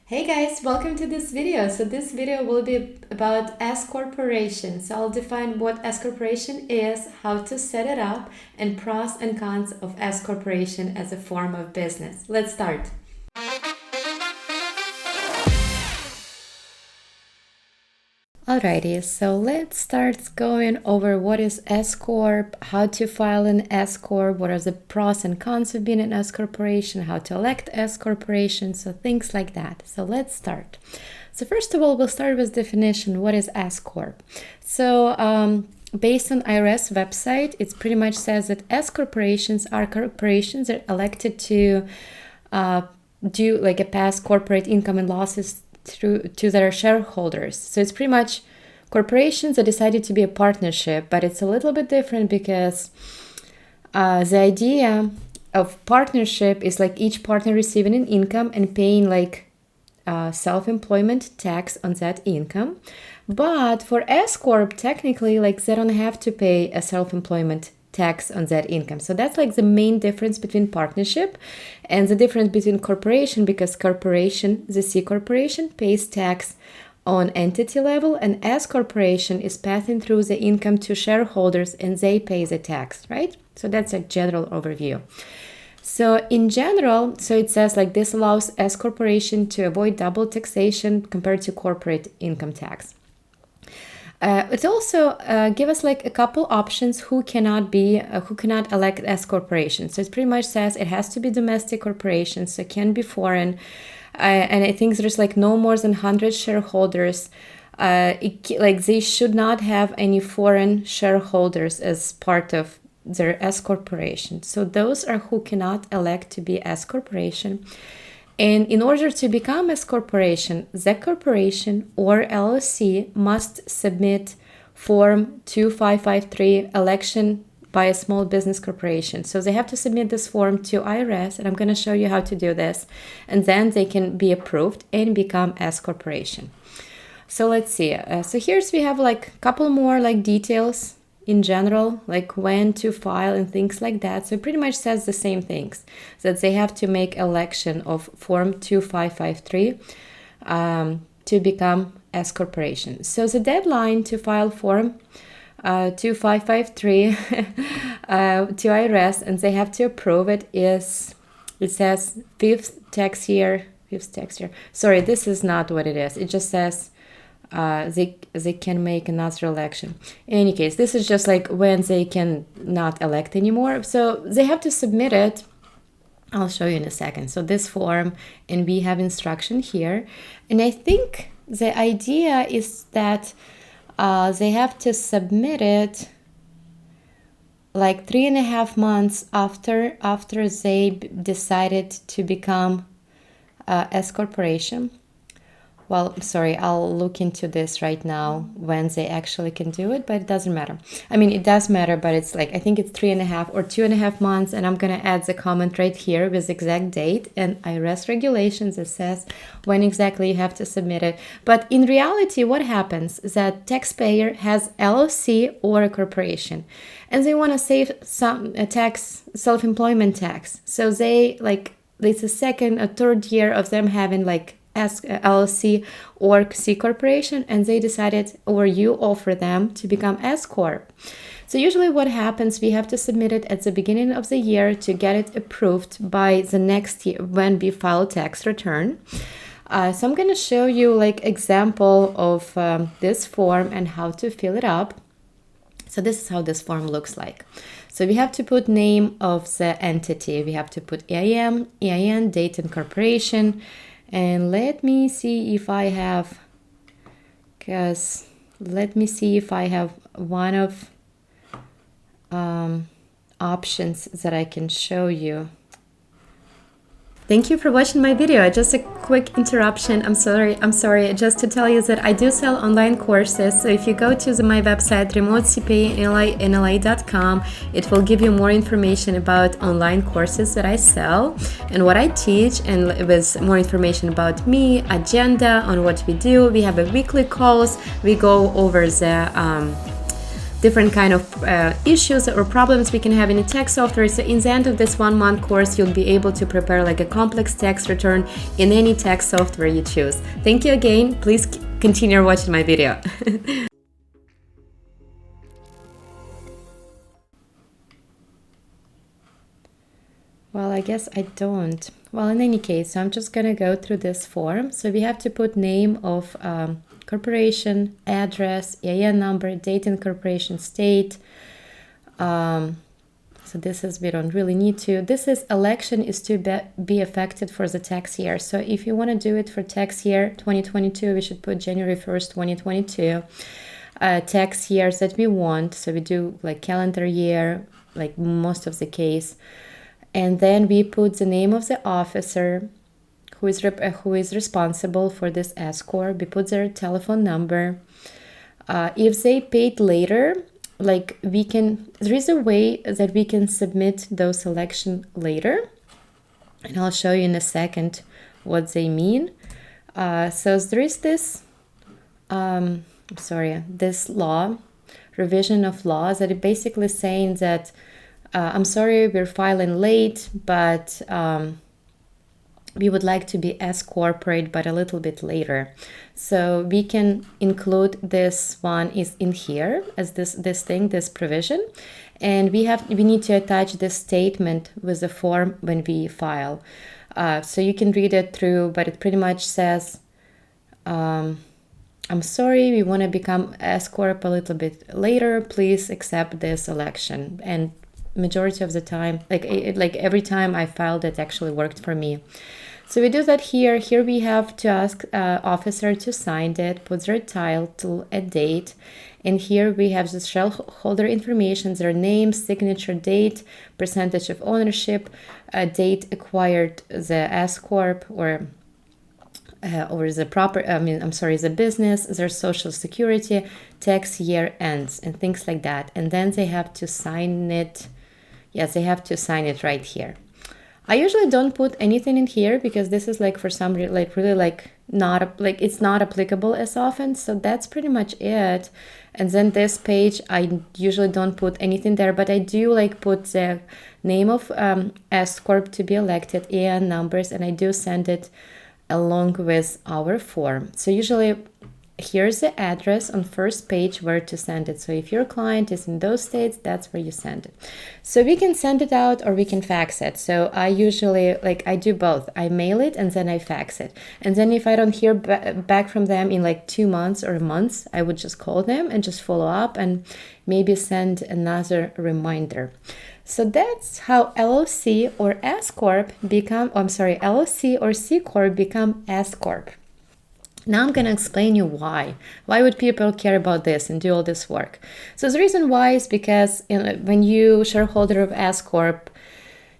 Hey guys, welcome to this video. So this video will be about S Corporation. So I'll define what S Corporation is, how to set it up, and pros and cons of S Corporation as a form of business. Let's start. Alrighty, so let's start going over what is S Corp, how to file an S Corp, what are the pros and cons of being an S Corporation, how to elect S Corporation, so things like that. So let's start. So first of all, we'll start with definition. What is S Corp? So based on IRS website, it pretty much says that S Corporations are corporations that are elected to do like a past corporate income and losses to their shareholders. So it's pretty much corporations that decided to be a partnership, but it's a little bit different because the idea of partnership is like each partner receiving an income and paying like self-employment tax on that income. But for S Corp, technically, like they don't have to pay a self-employment tax on that income. So that's like the main difference between partnership and the difference between corporation, because corporation, the C corporation, pays tax on entity level, and S corporation is passing through the income to shareholders and they pay the tax, right? So that's a general overview. So in general, so it says like this allows S corporation to avoid double taxation compared to corporate income tax. It also give us like a couple options who cannot elect S corporation. So it pretty much says it has to be domestic corporation, so it can be foreign, and I think there's like no more than 100 shareholders. Like they should not have any foreign shareholders as part of their S corporation. So those are who cannot elect to be S corporation. And in order to become S corporation, the corporation or LLC must submit Form 2553 election by a small business corporation. So they have to submit this form to IRS, and I'm going to show you how to do this. And then they can be approved and become S corporation. So let's see. So here's we have like a couple more like details in general, like when to file and things like that. So it pretty much says the same things, that they have to make election of Form 2553 to become S corporation. So the deadline to file Form 2553 to IRS, and they have to approve it, is, it says fifth tax year. Sorry, this is not what it is. It just says they can make another election. In any case, this is just like when they can not elect anymore. So they have to submit it. I'll show you in a second. So this form, and we have instruction here. And I think the idea is that they have to submit it like 3.5 months after they decided to become S corporation. Well, sorry, I'll look into this right now when they actually can do it, but it doesn't matter. I mean, it does matter, but it's like, I think it's 3.5 or 2.5 months, and I'm going to add the comment right here with exact date and IRS regulations. It says when exactly you have to submit it. But in reality, what happens is that taxpayer has LLC or a corporation, and they want to save some tax, self-employment tax. So they like, it's a second or third year of them having like as LLC or C corporation, and they decided, or you offer them to become S Corp. So usually what happens, we have to submit it at the beginning of the year to get it approved by the next year when we file tax return. So I'm going to show you like example of this form and how to fill it up. So this is how this form looks like. So we have to put name of the entity. We have to put EIN, date incorporation. And let me see if I have, one of options that I can show you. Thank you for watching my video. Just a quick interruption. I'm sorry. Just to tell you that I do sell online courses. So if you go to my website, remotecpanla.com, it will give you more information about online courses that I sell and what I teach, and with more information about me, agenda on what we do. We have a weekly calls. We go over the different kind of issues or problems we can have in a tax software. So in the end of this 1 month course, you'll be able to prepare like a complex tax return in any tax software you choose. Thank you again. Please continue watching my video. Well, I guess I don't. Well, in any case, so I'm just gonna go through this form. So we have to put name of corporation, address, EIN number, date incorporation, state. So this is, we don't really need to. This is election is to be effective for the tax year. So if you want to do it for tax year 2022, we should put January 1st, 2022. Tax years that we want. So we do like calendar year, like most of the case. And then we put the name of the officer who is responsible for this S Corp. We put their telephone number. If they paid later, like there is a way that we can submit those election later. And I'll show you in a second what they mean. So there is this, this law, revision of laws that is basically saying that I'm sorry, we're filing late, but we would like to be S corporate, but a little bit later. So we can include this one is in here as this provision, and we need to attach this statement with the form when we file. So you can read it through, but it pretty much says, I'm sorry, we want to become S corp a little bit later. Please accept this election. And majority of the time, like every time I filed, it actually worked for me. So we do that here. Here we have to ask officer to sign it, put their title, a date, and here we have the shareholder information, their name, signature, date, percentage of ownership, date acquired the S corp or the business, their social security, tax year ends, and things like that. And then they have to sign it. Yes, they have to sign it right here. I usually don't put anything in here because this is like for some it's not applicable as often. So that's pretty much it. And then this page, I usually don't put anything there, but I do like put the name of S Corp to be elected, EIN numbers, and I do send it along with our form. So usually here's the address on first page where to send it. So if your client is in those states, that's where you send it. So we can send it out or we can fax it. So I usually, I do both. I mail it and then I fax it. And then if I don't hear back from them in 2 months or months, I would just call them and just follow up and maybe send another reminder. So that's how LLC or S Corp LLC or C Corp become S Corp. Now I'm going to explain you why. Why would people care about this and do all this work? So the reason why is because when you shareholder of S Corp,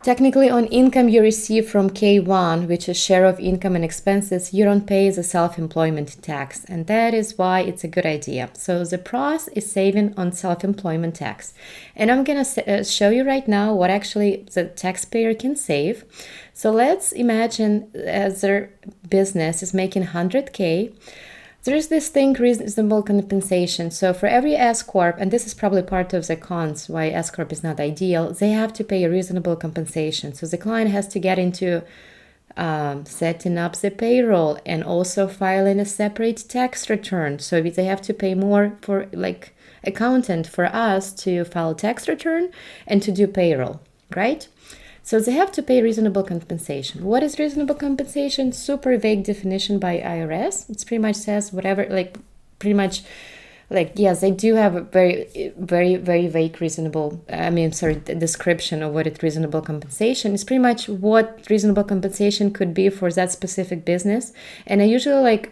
technically on income you receive from K1, which is share of income and expenses, you don't pay the self-employment tax. And that is why it's a good idea. So the pros is saving on self-employment tax. And I'm going to show you right now what actually the taxpayer can save. So let's imagine as their business is making 100K. There's this thing, reasonable compensation. So for every S Corp, and this is probably part of the cons why S Corp is not ideal, they have to pay a reasonable compensation. So the client has to get into setting up the payroll and also filing a separate tax return. So they have to pay more for accountant for us to file tax return and to do payroll, right? So they have to pay reasonable compensation. What is reasonable compensation? Super vague definition by IRS. It pretty much says whatever, yes, they do have a very, very, very vague description of what is reasonable compensation. It's pretty much what reasonable compensation could be for that specific business. And I usually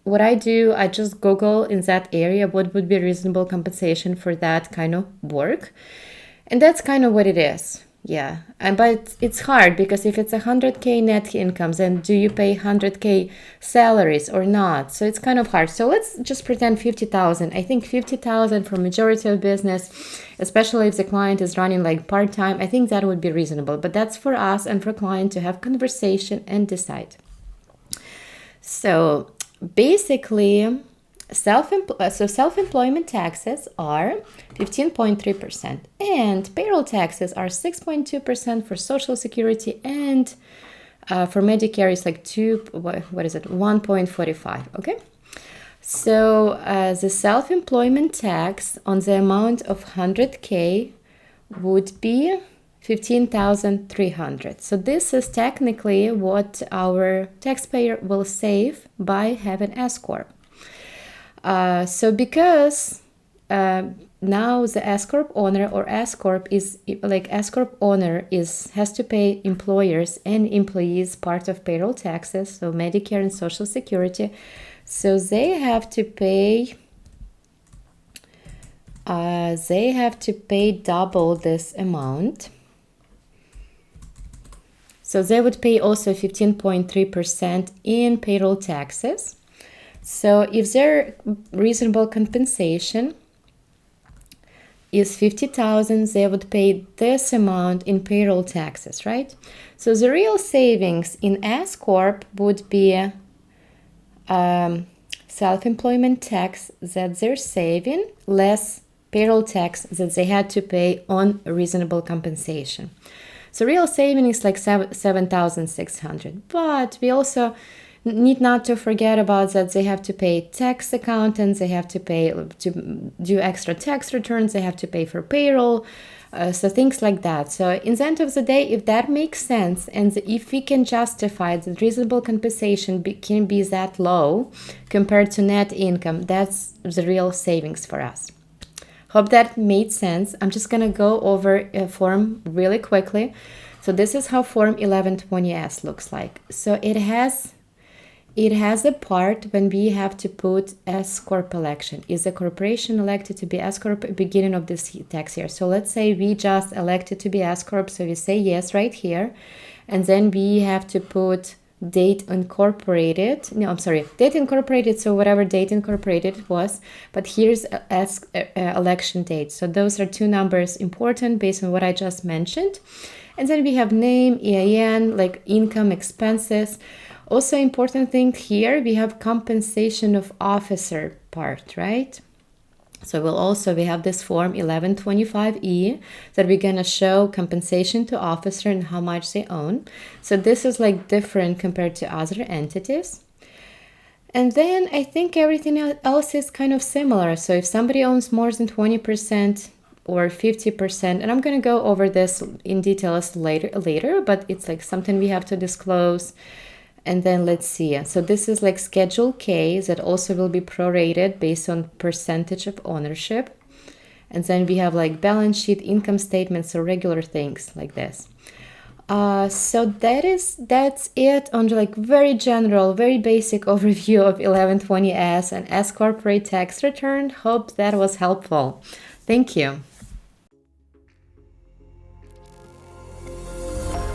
what I do, I just Google in that area what would be reasonable compensation for that kind of work. And that's kind of what it is. Yeah, but it's hard because if it's 100K net incomes, then do you pay 100K salaries or not? So it's kind of hard. So let's just pretend 50,000. I think 50,000 for majority of business, especially if the client is running part-time, I think that would be reasonable. But that's for us and for client to have conversation and decide. So basically, self-employment taxes are 15.3%, and payroll taxes are 6.2% for Social Security, and for Medicare is like 1.45. Okay, so the self-employment tax on the amount of 100K would be 15,300. So this is technically what our taxpayer will save by having S Corp. So because now the S Corp owner or S Corp is like S Corp owner has to pay employers and employees part of payroll taxes, so Medicare and Social Security. So they have to pay double this amount. So they would pay also 15.3% in payroll taxes. So if their reasonable compensation is 50,000, they would pay this amount in payroll taxes, right? So the real savings in S Corp would be self-employment tax that they're saving less payroll tax that they had to pay on reasonable compensation. So real saving is like 7,600. But we also need not to forget about that they have to pay tax accountants, they have to pay to do extra tax returns, they have to pay for payroll, so things like that. So in the end of the day, if that makes sense and if we can justify that reasonable compensation can be that low compared to net income, that's the real savings for us. Hope that made sense. I'm just going to go over a form really quickly. So this is how Form 1120S looks like. So it has a part when we have to put S Corp election. Is a corporation elected to be S Corp at the beginning of this tax year? So let's say we just elected to be S Corp. So we say yes right here. And then we have to put date incorporated. Date incorporated. So whatever date incorporated was. But here's election date. So those are two numbers important based on what I just mentioned. And then we have name, EIN, like income, expenses. Also important thing here, we have compensation of officer part, right? So we have this form 1125E that we're going to show compensation to officer and how much they own. So this is like different compared to other entities. And then I think everything else is kind of similar. So if somebody owns more than 20% or 50%, and I'm going to go over this in details later, but it's like something we have to disclose. And then let's see. So this is like Schedule K that also will be prorated based on percentage of ownership. And then we have like balance sheet, income statements, or regular things like this. So that's it on like very general, very basic overview of 1120S and S Corporate tax return. Hope that was helpful. Thank you.